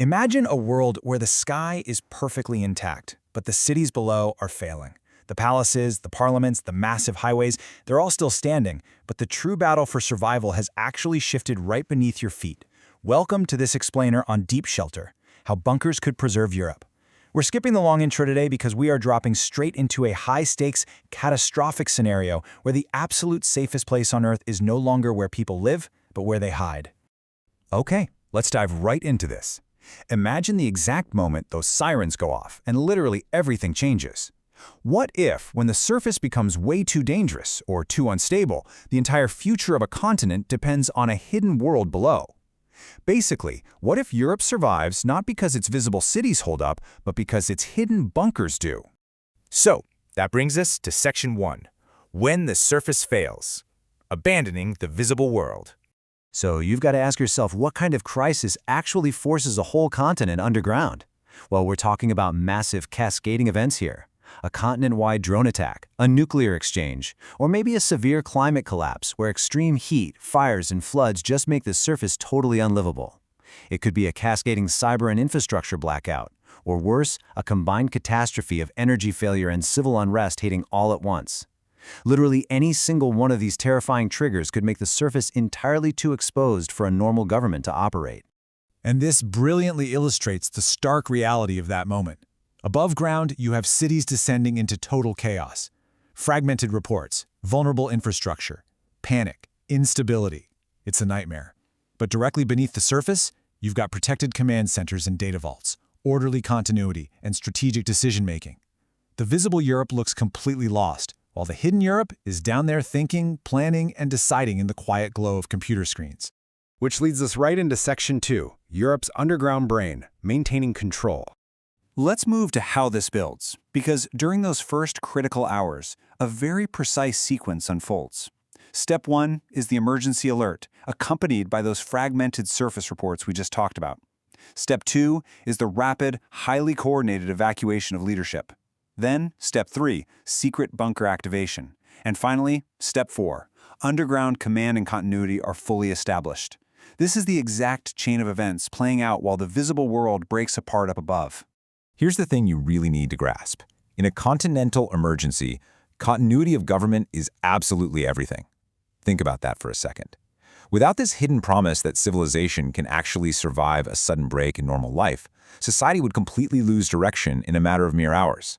Imagine a world where the sky is perfectly intact, but the cities below are failing. The palaces, the parliaments, the massive highways, they're all still standing, but the true battle for survival has actually shifted right beneath your feet. Welcome to this explainer on Deep Shelter, how bunkers could preserve Europe. We're skipping the long intro today because we are dropping straight into a high-stakes, catastrophic scenario where the absolute safest place on Earth is no longer where people live, but where they hide. Okay, let's dive right into this. Imagine the exact moment those sirens go off and literally everything changes. What if, when the surface becomes way too dangerous or too unstable, the entire future of a continent depends on a hidden world below? Basically, what if Europe survives not because its visible cities hold up, but because its hidden bunkers do? So, that brings us to Section 1, When the Surface Fails, Abandoning the Visible World. So you've got to ask yourself, what kind of crisis actually forces a whole continent underground? Well, we're talking about massive cascading events here. A continent-wide drone attack, a nuclear exchange, or maybe a severe climate collapse where extreme heat, fires, and floods just make the surface totally unlivable. It could be a cascading cyber and infrastructure blackout, or worse, a combined catastrophe of energy failure and civil unrest hitting all at once. Literally any single one of these terrifying triggers could make the surface entirely too exposed for a normal government to operate. And this brilliantly illustrates the stark reality of that moment. Above ground, you have cities descending into total chaos. Fragmented reports, vulnerable infrastructure, panic, instability. It's a nightmare. But directly beneath the surface, you've got protected command centers and data vaults, orderly continuity, and strategic decision-making. The visible Europe looks completely lost, while the hidden Europe is down there thinking, planning, and deciding in the quiet glow of computer screens. Which leads us right into Section 2, Europe's underground brain, maintaining control. Let's move to how this builds, because during those first critical hours, a very precise sequence unfolds. Step 1 is the emergency alert, accompanied by those fragmented surface reports we just talked about. Step 2 is the rapid, highly coordinated evacuation of leadership. Then, Step 3, secret bunker activation. And finally, Step 4, underground command and continuity are fully established. This is the exact chain of events playing out while the visible world breaks apart up above. Here's the thing you really need to grasp. In a continental emergency, continuity of government is absolutely everything. Think about that for a second. Without this hidden promise that civilization can actually survive a sudden break in normal life, society would completely lose direction in a matter of mere hours.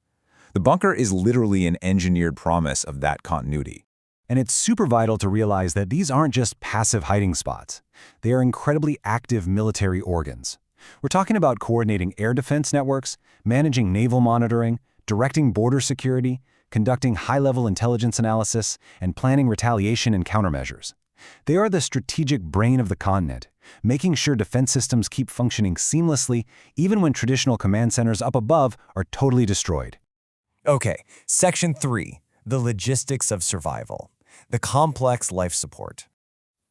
The bunker is literally an engineered promise of that continuity. And it's super vital to realize that these aren't just passive hiding spots. They are incredibly active military organs. We're talking about coordinating air defense networks, managing naval monitoring, directing border security, conducting high-level intelligence analysis, and planning retaliation and countermeasures. They are the strategic brain of the continent, making sure defense systems keep functioning seamlessly even when traditional command centers up above are totally destroyed. Okay, Section 3, the logistics of survival, the complex life support.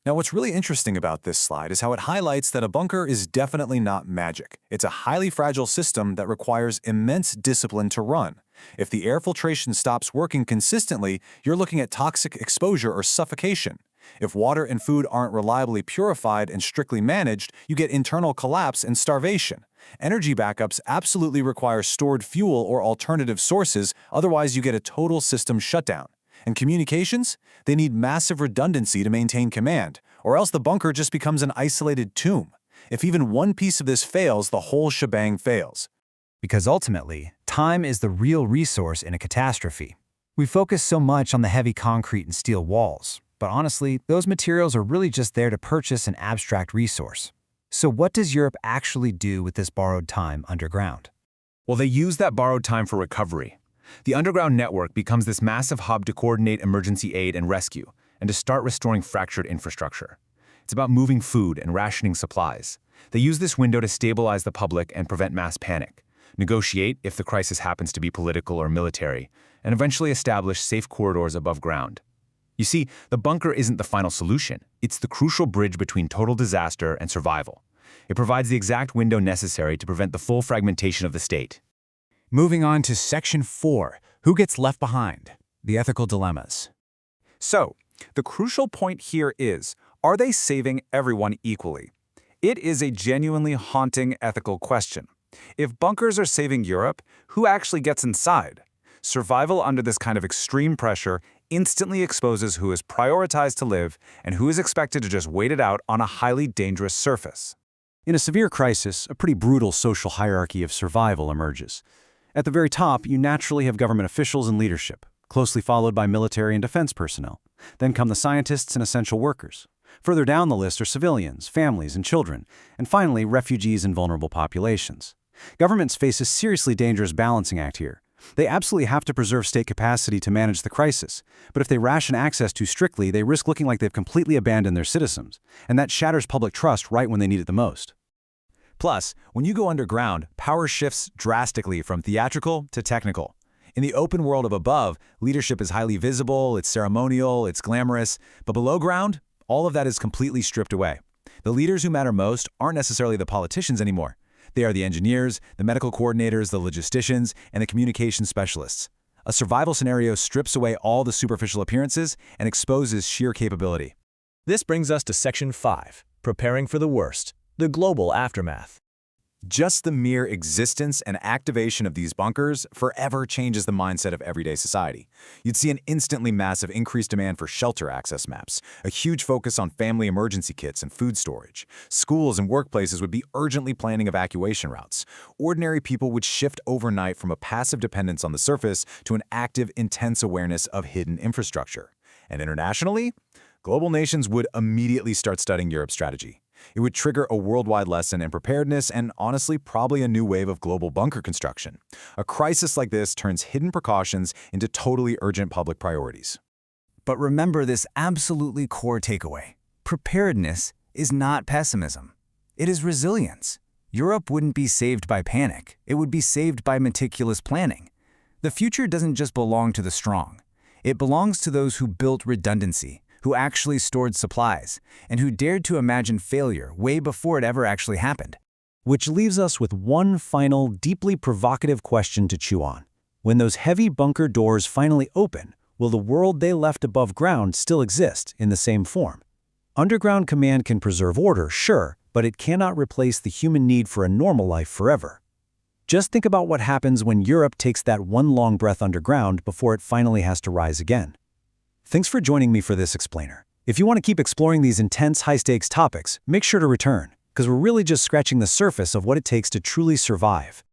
Now, what's really interesting about this slide is how it highlights that a bunker is definitely not magic. It's a highly fragile system that requires immense discipline to run. If the air filtration stops working consistently, you're looking at toxic exposure or suffocation. If water and food aren't reliably purified and strictly managed, you get internal collapse and starvation. Energy backups absolutely require stored fuel or alternative sources, otherwise you get a total system shutdown. And communications? They need massive redundancy to maintain command, or else the bunker just becomes an isolated tomb. If even one piece of this fails, the whole shebang fails. Because ultimately, time is the real resource in a catastrophe. We focus so much on the heavy concrete and steel walls, but honestly, those materials are really just there to purchase an abstract resource. So what does Europe actually do with this borrowed time underground? Well, they use that borrowed time for recovery. The underground network becomes this massive hub to coordinate emergency aid and rescue, and to start restoring fractured infrastructure. It's about moving food and rationing supplies. They use this window to stabilize the public and prevent mass panic, negotiate if the crisis happens to be political or military, and eventually establish safe corridors above ground. You see, the bunker isn't the final solution. It's the crucial bridge between total disaster and survival. It provides the exact window necessary to prevent the full fragmentation of the state. Moving on to Section 4, who gets left behind? The ethical dilemmas. So, the crucial point here is, are they saving everyone equally? It is a genuinely haunting ethical question. If bunkers are saving Europe, who actually gets inside? Survival under this kind of extreme pressure instantly exposes who is prioritized to live and who is expected to just wait it out on a highly dangerous surface. In a severe crisis, a pretty brutal social hierarchy of survival emerges. At the very top, you naturally have government officials and leadership, closely followed by military and defense personnel. Then come the scientists and essential workers. Further down the list are civilians, families, and children, and finally, refugees and vulnerable populations. Governments face a seriously dangerous balancing act here. They absolutely have to preserve state capacity to manage the crisis, but if they ration access too strictly, they risk looking like they've completely abandoned their citizens, and that shatters public trust right when they need it the most. Plus, when you go underground, power shifts drastically from theatrical to technical. In the open world of above, leadership is highly visible, it's ceremonial, it's glamorous, but below ground, all of that is completely stripped away. The leaders who matter most aren't necessarily the politicians anymore. They are the engineers, the medical coordinators, the logisticians, and the communication specialists. A survival scenario strips away all the superficial appearances and exposes sheer capability. This brings us to Section 5, Preparing for the Worst, the Global Aftermath. Just the mere existence and activation of these bunkers forever changes the mindset of everyday society. You'd see an instantly massive increased demand for shelter access maps, a huge focus on family emergency kits and food storage. Schools and workplaces would be urgently planning evacuation routes. Ordinary people would shift overnight from a passive dependence on the surface to an active, intense awareness of hidden infrastructure. And internationally, global nations would immediately start studying Europe's strategy. It would trigger a worldwide lesson in preparedness and, honestly, probably a new wave of global bunker construction. A crisis like this turns hidden precautions into totally urgent public priorities. But remember this absolutely core takeaway. Preparedness is not pessimism. It is resilience. Europe wouldn't be saved by panic. It would be saved by meticulous planning. The future doesn't just belong to the strong. It belongs to those who built redundancy, who actually stored supplies, and who dared to imagine failure way before it ever actually happened. Which leaves us with one final, deeply provocative question to chew on. When those heavy bunker doors finally open, will the world they left above ground still exist in the same form? Underground command can preserve order, sure, but it cannot replace the human need for a normal life forever. Just think about what happens when Europe takes that one long breath underground before it finally has to rise again. Thanks for joining me for this explainer. If you want to keep exploring these intense, high-stakes topics, make sure to return, because we're really just scratching the surface of what it takes to truly survive.